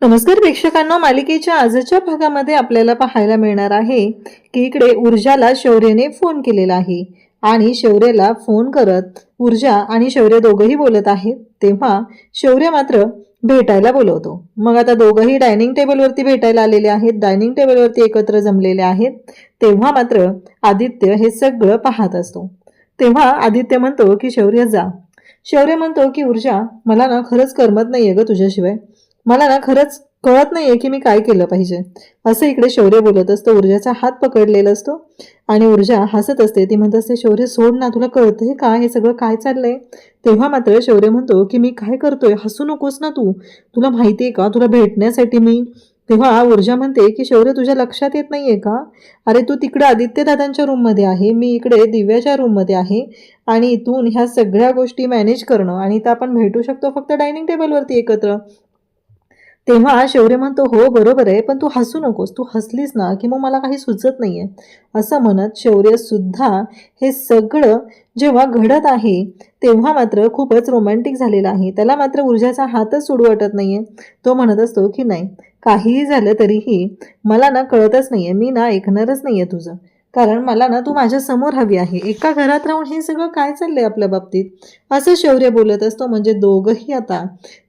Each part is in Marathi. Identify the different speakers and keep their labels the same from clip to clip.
Speaker 1: नमस्कार प्रेक्षकांना, मालिकेच्या आजच्या भागामध्ये आपल्याला पाहायला मिळणार आहे की इकडे ऊर्जाला शौर्यने फोन केलेला आहे आणि शौर्यला फोन करत ऊर्जा आणि शौर्य दोघंही बोलत आहेत. तेव्हा शौर्य मात्र भेटायला बोलवतो. मग आता दोघंही डायनिंग टेबलवरती भेटायला आलेले आहेत, डायनिंग टेबलवरती एकत्र जमलेले आहेत. तेव्हा मात्र आदित्य हे सगळं पाहत असतो. तेव्हा आदित्य म्हणतो की शौर्य जा. शौर्य म्हणतो की ऊर्जा, मला ना खरंच करमत नाहीये ग तुझ्याशिवाय. मला ना खरंच कळत नाहीये की मी काय केलं पाहिजे. असं इकडे शौर्य बोलत असतो. ऊर्जाचा हात पकडलेला असतो आणि ऊर्जा हसत असते. ती म्हणत असते, शौर्य सोड ना, तुला कळतंय का हे सगळं काय चाललंय? तेव्हा मात्र शौर्य म्हणतो की मी काय करतोय, हसू नकोस ना तू, तुला माहितीये का तुला भेटण्यासाठी मी. तेव्हा ऊर्जा म्हणते की शौर्य तुझ्या लक्षात येत नाहीये का? अरे तू तिकडे आदित्य दादांच्या रूममध्ये आहे, मी इकडे दिव्याच्या रूममध्ये आहे आणि इथून ह्या सगळ्या गोष्टी मॅनेज करणं आणि इथं आपण भेटू शकतो फक्त डायनिंग टेबलवरती एकत्र. तेव्हा शौर्य म्हणतो, हो बरोबर आहे, पण तू हसू नकोस, तू हसलीस ना की मग मला काही सुचत नाहीये. असं म्हणत शौर्य सुद्धा हे सगळं जेव्हा घडत आहे तेव्हा मात्र खूपच रोमॅन्टिक झालेला आहे. त्याला मात्र ऊर्जाचा हातच सोडू वाटत नाहीये. तो म्हणत असतो की नाही, काहीही झालं तरीही मला ना कळतच नाहीये, मी ना ऐकणारच नाहीये तुझं, कारण मला ना तू माझ्या समोर हवी आहे. एका घरात राहून हे सगळं काय चाललंय आपल्या बाबतीत, असं शौर्य बोलत असतो. म्हणजे दोघंही आता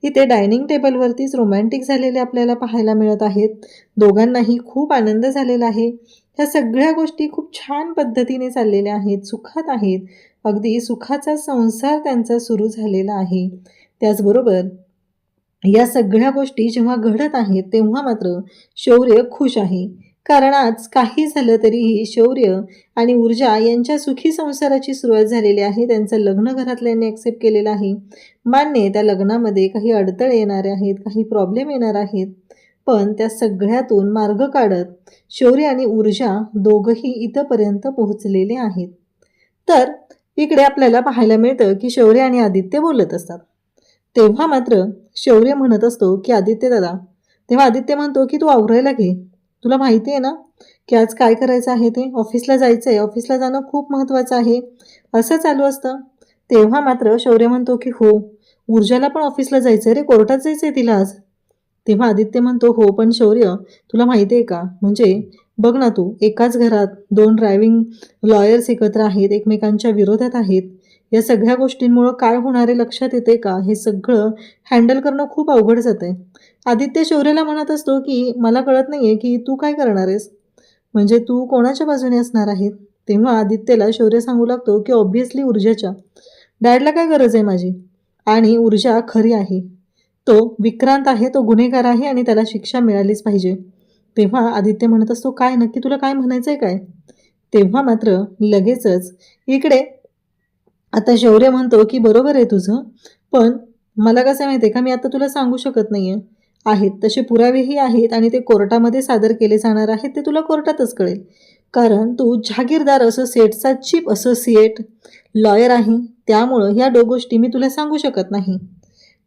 Speaker 1: इथे डायनिंग टेबलवरतीच रोमॅन्टिक झालेले आपल्याला पाहायला मिळत आहेत. दोघांनाही खूप आनंद झालेला आहे. ह्या सगळ्या गोष्टी खूप छान पद्धतीने चाललेल्या आहेत, सुखात आहेत. अगदी सुखाचा संसार त्यांचा सुरू झालेला आहे. त्याचबरोबर या सगळ्या गोष्टी जेव्हा घडत आहेत तेव्हा मात्र शौर्य खुश आहे, कारण आज काही झालं तरीही शौर्य आणि ऊर्जा यांच्या सुखी संसाराची सुरुवात झालेली आहे. त्यांचं लग्न घरातल्यांनी ॲक्सेप्ट केलेलं आहे. मान्य आहे, त्या लग्नामध्ये काही अडथळे येणारे आहेत, काही प्रॉब्लेम येणार आहेत, पण त्या सगळ्यातून मार्ग काढत शौर्य आणि ऊर्जा दोघंही इथंपर्यंत पोहोचलेले आहेत. तर इकडे आपल्याला पाहायला मिळतं की शौर्य आणि आदित्य बोलत असतात. तेव्हा मात्र शौर्य म्हणत असतो की आदित्य दादा. तेव्हा आदित्य म्हणतो की तू आवरायला घे, तुला माहिती आहे ना की आज काय करायचं आहे, ते ऑफिसला जायचं आहे, ऑफिसला जाणं खूप महत्त्वाचं आहे, असं चालू असतं. तेव्हा मात्र शौर्य म्हणतो की हो, ऊर्जाला पण ऑफिसला जायचं आहे रे, कोर्टात जायचं आहे तिला आज. तेव्हा आदित्य म्हणतो, हो पण शौर्य, तुला माहिती आहे का, म्हणजे बघ ना तू, एकाच घरात दोन ड्रायव्हिंग लॉयर्स एकत्र आहेत, एकमेकांच्या विरोधात आहेत. या सगळ्या गोष्टींमुळं काय होणारे लक्षात येते का? हे सगळं हँडल करणं खूप अवघड जातंय. आदित्य शौर्यला म्हणत असतो की मला कळत नाहीये की तू काय करणार आहेस, म्हणजे तू कोणाच्या बाजूने असणार आहे? तेव्हा आदित्यला शौर्य सांगू लागतो की ऑब्व्हियसली ऊर्जाच्या. डॅडला काय गरज आहे माझी? आणि ऊर्जा खरी आहे, तो विक्रांत आहे, तो गुन्हेगार आहे आणि त्याला शिक्षा मिळालीच पाहिजे. तेव्हा आदित्य म्हणत असतो, काय नक्की तुला काय म्हणायचंय काय? तेव्हा मात्र लगेचच इकडे आता शौर्य म्हणतो की बरोबर आहे तुझं, पण मला कसं माहिती आहे का, मी आता तुला सांगू शकत नाहीये. आहेत तसे पुरावेही आहेत आणि ते कोर्टामध्ये सादर केले जाणार आहेत, ते तुला कोर्टातच कळेल. कारण तू जहागीरदार असोसिएटचा चीफ असोसिएट लॉयर आहे, त्यामुळं ह्या गोष्टी मी तुला सांगू शकत नाही.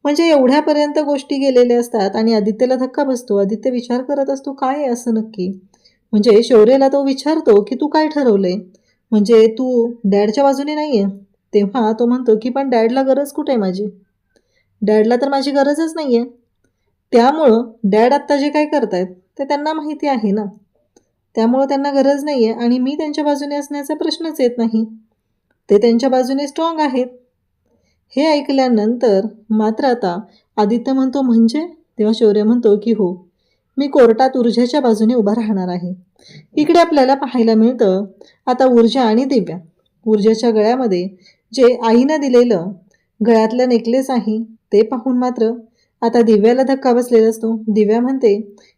Speaker 1: म्हणजे एवढ्यापर्यंत गोष्टी गेलेल्या असतात आणि आदित्यला धक्का बसतो. आदित्य विचार करत असतो, काय आहे असं नक्की? म्हणजे शौर्यला तो विचारतो की तू काय ठरवलंय, म्हणजे तू डॅडच्या बाजूने नाहीये? तेव्हा तो म्हणतो की पण डॅडला गरज कुठे आहे माझी? डॅडला तर माझी गरजच नाहीये. त्यामुळं डॅड आत्ता जे काय करतायत ते त्यांना माहिती आहे ना, त्यामुळं त्यांना गरज नाहीये आणि मी त्यांच्या बाजूने असण्याचा प्रश्नच येत नाही. ते त्यांच्या बाजूने स्ट्रॉंग आहेत. हे ऐकल्यानंतर मात्र आता आदित्य म्हणतो, म्हणजे? तेव्हा शौर्य म्हणतो की हो, मी कोर्टात ऊर्जेच्या बाजूने उभा राहणार आहे. इकडे आपल्याला पाहायला मिळतं आता ऊर्जा आणि दिव्या. ऊर्जेच्या गळ्यामध्ये जे आईनं दिलेलं गळ्यातलं नेकलेस आहे ते पाहून मात्र आता दिव्याला धक्का बसलेला असतो. दिव्या म्हणते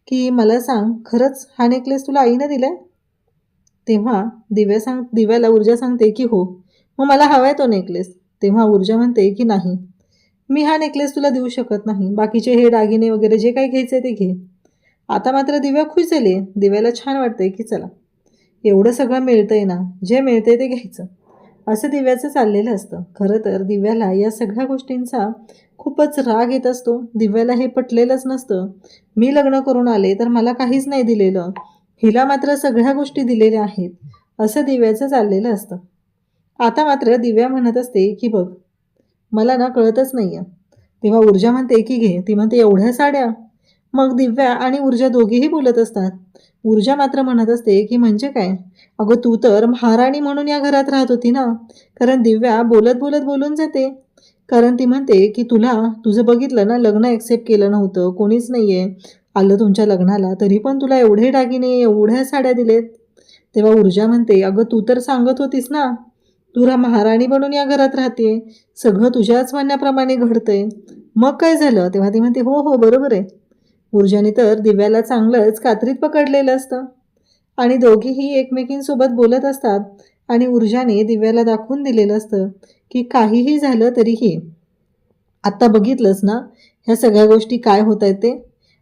Speaker 1: की मला सांग, खरंच हा नेकलेस तुला आईनं दिलाय? तेव्हा दिव्याला ऊर्जा सांगते की हो, मग मला हवाय तो नेकलेस. तेव्हा ऊर्जा म्हणते की नाही, मी हा नेकलेस तुला देऊ शकत नाही, बाकीचे हे दागिने वगैरे जे काही घ्यायचे ते घे. आता मात्र दिव्या खुश झाली. दिव्याला छान वाटतंय की चला, एवढं सगळं मिळतंय ना, जे मिळतंय ते घ्यायचं, असं दिव्याचं चाललेलं असतं. खरं तर दिव्याला या सगळ्या गोष्टींचा खूपच राग येत असतो. दिव्याला हे पटलेलंच नसतं. मी लग्न करून आले तर मला काहीच नाही दिलेलं, हिला मात्र सगळ्या गोष्टी दिलेल्या आहेत, असं दिव्याचं चाललेलं असतं. आता मात्र दिव्या म्हणत असते की बघ, मला ना कळतच नाहीये. तेव्हा ऊर्जा म्हणते की घे. ती म्हणते एवढ्या साड्या, मग दिव्या आणि ऊर्जा दोघीही बोलत असतात. ऊर्जा मात्र म्हणत असते की म्हणजे काय, अगं तू तर महाराणी म्हणून या घरात राहत होती ना. कारण दिव्या बोलत बोलत बोलून जाते. कारण ती म्हणते की तुला तुझं बघितलं ना, लग्न ॲक्सेप्ट केलं नव्हतं, कोणीच नाही आहे आलं तुमच्या लग्नाला, तरी पण तुला एवढे दागिने एवढ्या साड्या दिलेत. तेव्हा ऊर्जा म्हणते, अगं तू तर सांगत होतीस ना, तू महाराणी बनून या घरात राहते, सगळं तुझ्याच म्हणण्याप्रमाणे घडतंय, मग काय झालं. तेव्हा ती म्हणते, हो हो बरोबर आहे. ऊर्जाने तर दिव्याला चांगलंच कात्रीत पकडलेलं असतं आणि दोघीही एकमेकींसोबत बोलत असतात. आणि ऊर्जाने दिव्याला दाखवून दिलेलं असतं की काहीही झालं तरीही आत्ता बघितलंस ना, ह्या सगळ्या गोष्टी काय होत आहेत ते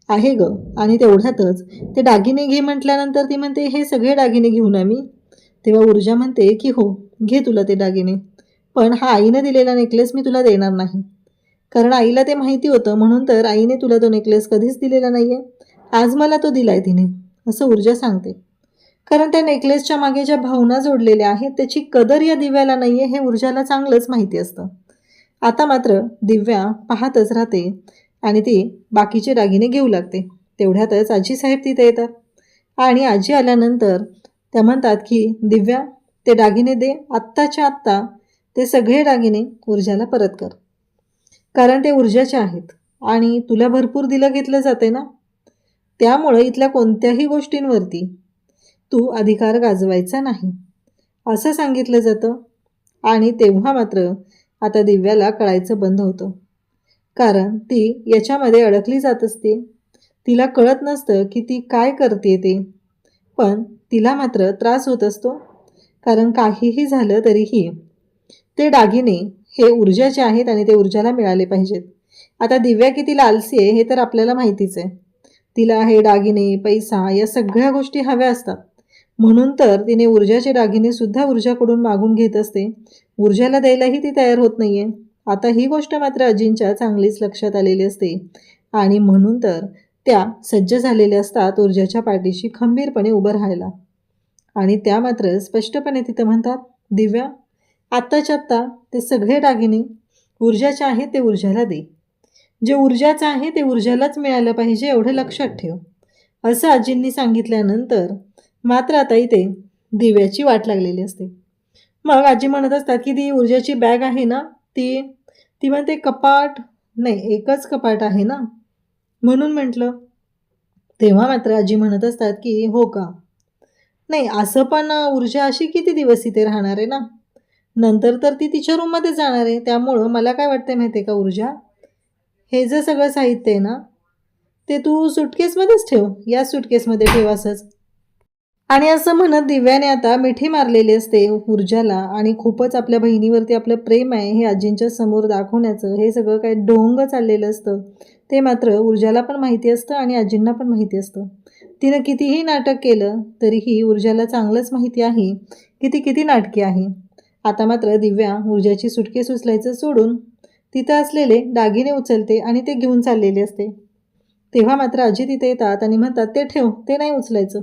Speaker 1: आहे ग. आणि तेवढ्यातच ते दागिने घे म्हटल्यानंतर ती म्हणते, हे सगळे दागिने घेऊन आम्ही. तेव्हा ऊर्जा म्हणते की हो, घे तुला ते दागिने, पण हा आईनं दिलेला नेकलेस मी तुला देणार नाही. कारण आईला ते माहिती होतं, म्हणून तर आईने तुला तो नेकलेस कधीच दिलेला नाही आहे. आज मला तो दिलाय तिने, असं ऊर्जा सांगते. कारण त्या नेकलेसच्या मागे ज्या भावना जोडलेल्या आहेत त्याची कदर या दिव्याला नाही आहे हे ऊर्जाला चांगलंच माहिती असतं. आता मात्र दिव्या पाहतच राहते आणि ती बाकीचे दागिने घेऊ लागते. तेवढ्यातच आजीसाहेब तिथे येतात आणि आजी आल्यानंतर त्या म्हणतात की दिव्या, ते दागिने दे, आत्ताच्या आत्ता ते सगळे दागिने ऊर्जाला परत कर. कारण ते ऊर्जाचे आहेत आणि तुला भरपूर दिलं घेतलं जाते ना, त्यामुळं इथल्या कोणत्याही गोष्टींवरती तू अधिकार गाजवायचा नाही, असं सांगितलं जातं. आणि तेव्हा मात्र आता दिव्याला कळायचं बंद होतं. कारण ती याच्यामध्ये अडकली जात असते. तिला कळत नसतं की ती काय करते ते, पण तिला मात्र त्रास होत असतो. कारण काहीही झालं तरीही ते दागिने हे ऊर्जाचे आहेत आणि ते ऊर्जाला मिळाले पाहिजेत. आता दिव्या किती लालसी आहे हे तर आपल्याला माहितीच आहे. तिला हे दागिने, पैसा या सगळ्या गोष्टी हव्या असतात. म्हणून तर तिने ऊर्जाचे दागिने सुद्धा ऊर्जाकडून मागून घेत असते. ऊर्जाला द्यायलाही ती तयार होत नाहीये. आता ही गोष्ट मात्र अजिंच्या चांगलीच लक्षात आलेली असते आणि म्हणून तर त्या सज्ज झालेल्या असतात ऊर्जाच्या पाठीशी खंबीरपणे उभं राहायला. आणि त्या मात्र स्पष्टपणे तिथं म्हणतात, दिव्या, आत्ताच्या आत्ता ते सगळे दागिने ऊर्जाचे आहेत ते ऊर्जाला दे. जे ऊर्जाचं आहे ते ऊर्जालाच मिळालं पाहिजे, एवढं लक्षात ठेव, असं आजींनी सांगितल्यानंतर मात्र आता इथे दिव्याची वाट लागलेली असते. मग आजी म्हणत असतात की ती ऊर्जाची बॅग आहे ना, ती ती म्हणते कपाट नाही, एकच कपाट आहे ना, म्हणून म्हटलं. तेव्हा मात्र आजी म्हणत असतात की हो का, नाही असं पण ऊर्जा अशी किती दिवस इथे राहणार आहे ना, नंतर तर ती तिच्या रूममध्ये जाणार आहे. त्यामुळं मला काय वाटतं माहिती आहे का ऊर्जा, हे जे सगळं साहित्य आहे ना, ते तू सुटकेसमध्येच ठेव, या सुटकेसमध्ये ठेव असंच. आणि असं म्हणत दिव्याने आता मिठी मारलेली असते ऊर्जाला आणि खूपच आपल्या बहिणीवरती आपलं प्रेम आहे हे आजींच्या समोर दाखवण्याचं हे सगळं काही ढोंग चाललेलं असतं. ते मात्र ऊर्जाला पण माहिती असतं आणि आजींना पण माहिती असतं. तिनं कितीही नाटक केलं तरीही ऊर्जाला चांगलंच माहिती आहे की ती किती नाटकी आहे. आता मात्र दिव्या ऊर्जाची सुटकेस उचलायचं सोडून तिथं असलेले दागिने उचलते आणि ते घेऊन चाललेले असते. तेव्हा मात्र आजी तिथे येतात आणि म्हणतात, ते ठेव, ते नाही उचलायचं,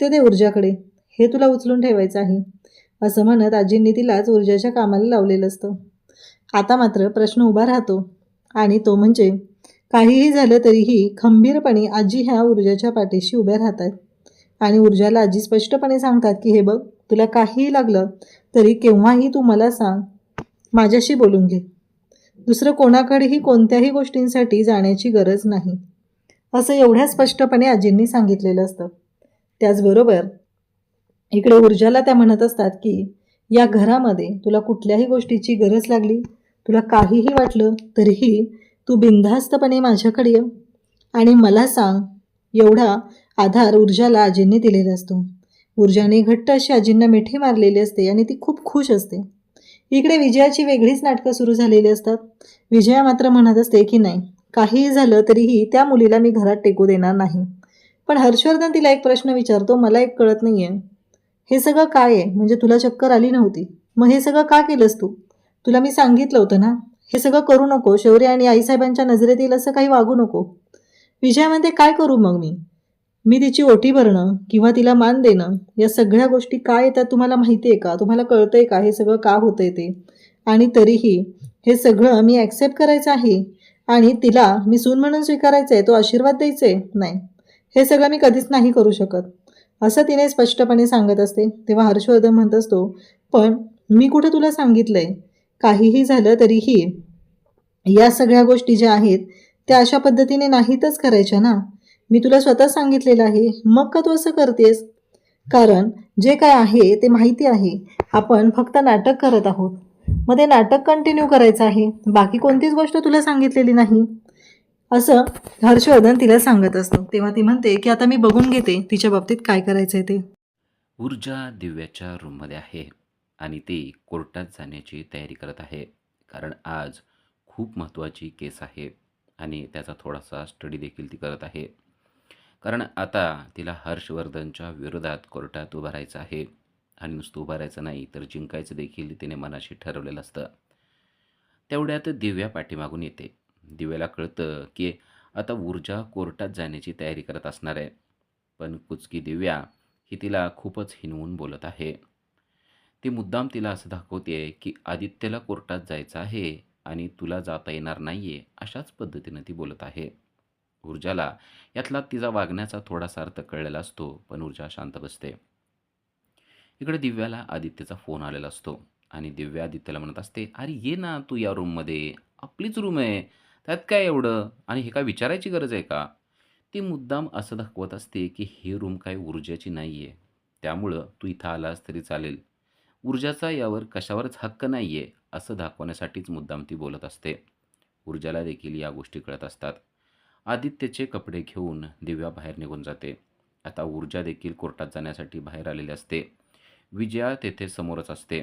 Speaker 1: ते दे ऊर्जाकडे, हे तुला उचलून ठेवायचं आहे, असं म्हणत आजींनी तिलाच ऊर्जाच्या कामाला लावलेलं असतं. आता मात्र प्रश्न उभा राहतो आणि तो म्हणजे काहीही झालं तरीही खंबीरपणे आजी ह्या ऊर्जाच्या पाठीशी उभ्या राहत आहेत. आणि ऊर्जाला आजी स्पष्टपणे सांगतात की हे बघ, तुला काहीही लागलं तरी केव्हाही तू मला सांग, माझ्याशी बोलून घे, दुसरं कोणाकडेही कोणत्याही गोष्टींसाठी जाण्याची गरज नाही, असं एवढ्या स्पष्टपणे आजींनी सांगितलेलं असतं. त्याचबरोबर इकडे ऊर्जाला त्या म्हणत असतात की या घरामध्ये तुला कुठल्याही गोष्टीची गरज लागली, तुला काहीही वाटलं तरीही तू बिनधास्तपणे माझ्याकडे ये आणि मला सांग, एवढा आधार ऊर्जाला आजींनी दिलेला असतो. ऊर्जाने घट्ट अशी आजींना मिठी मारलेली असते आणि ती खूप खुश असते. इकडे विजयाची वेगळीच नाटकं सुरू झालेली असतात. विजया मात्र म्हणत असते की नाही, काहीही झालं तरीही त्या मुलीला मी घरात टेकू देणार नाही. पण हर्षवर्धन तिला एक प्रश्न विचारतो, मला एक कळत नाही आहे, हे सगळं काय आहे, म्हणजे तुला चक्कर आली नव्हती, मग हे सगळं का केलंस तू, तुला मी सांगितलं होतं ना, हे सगळं करू नको, शौर्य आणि आईसाहेबांच्या नजरेत येईल असं काही वागू नको. विजया म्हणते, काय करू मग मी तिची ओटी भरणं किंवा तिला मान देणं या सगळ्या गोष्टी काय येतात तुम्हाला माहिती आहे का, तुम्हाला कळतंय का हे सगळं का होतंय ते, आणि तरीही हे सगळं मी ॲक्सेप्ट करायचं आहे आणि तिला मी सून म्हणून स्वीकारायचं आहे, तो आशीर्वाद द्यायचे आहे? नाही, हे सगळं मी कधीच नाही करू शकत, असं तिने स्पष्टपणे सांगत असते. तेव्हा हर्षवर्धन म्हणत असतो, पण मी कुठं तुला सांगितलंय? काहीही झालं तरीही या सगळ्या गोष्टी ज्या आहेत त्या अशा पद्धतीने नाहीतच करायच्या ना. मी तुला स्वतः सांगितलेलं आहे, मग का तू असं करतेस? कारण जे काय आहे ते माहिती आहे, आपण फक्त नाटक करत आहोत. मग ते नाटक कंटिन्यू करायचं आहे, बाकी कोणतीच गोष्ट तुला सांगितलेली नाही, असं हर्षवर्धन तिला सांगत असतो. तेव्हा ती म्हणते की आता मी बघून घेते तिच्या बाबतीत काय करायचंय ते.
Speaker 2: ऊर्जा दिव्याच्या रूममध्ये आहे आणि ती कोर्टात जाण्याची तयारी करत आहे. कारण आज खूप महत्त्वाची केस आहे आणि त्याचा थोडासा स्टडी देखील ती करत आहे. कारण आता तिला हर्षवर्धनच्या विरोधात कोर्टात उभं राहायचं आहे आणि नुसतं उभं राहायचं नाही तर जिंकायचं देखील तिने मनाशी ठरवलेलं असतं. तेवढ्यात दिव्या पाठीमागून येते. दिव्याला कळतं की आता ऊर्जा कोर्टात जाण्याची तयारी करत असणार आहे. पण कुचकी दिव्या ही तिला खूपच हिणवून बोलत आहे. ती मुद्दाम तिला असं दाखवते की आदित्यला कोर्टात जायचं आहे आणि तुला जाता येणार नाहीये, अशाच पद्धतीनं ती बोलत आहे. ऊर्जाला यातला तिचा वागण्याचा थोडासा अर्थ कळलेला असतो, पण ऊर्जा शांत बसते. इकडे दिव्याला आदित्यचा फोन आलेला असतो आणि दिव्या आदित्यला म्हणत असते, अरे ये ना तू या रूममध्ये, आपलीच रूम आहे, त्यात काय एवढं आणि हे काय विचारायची गरज आहे का? ती मुद्दाम असं दाखवत असते की ही रूम काही ऊर्जाची नाही आहे, त्यामुळं तू इथं आलास तरी चालेल, ऊर्जाचा यावर कशावरच हक्क नाही आहे, असं दाखवण्यासाठीच मुद्दाम ती बोलत असते. ऊर्जाला देखील या गोष्टी कळत असतात. आदित्यचे कपडे घेऊन दिव्या बाहेर निघून जाते. आता ऊर्जा देखील कोर्टात जाण्यासाठी बाहेर आलेली असते. विजया तेथे समोरच असते.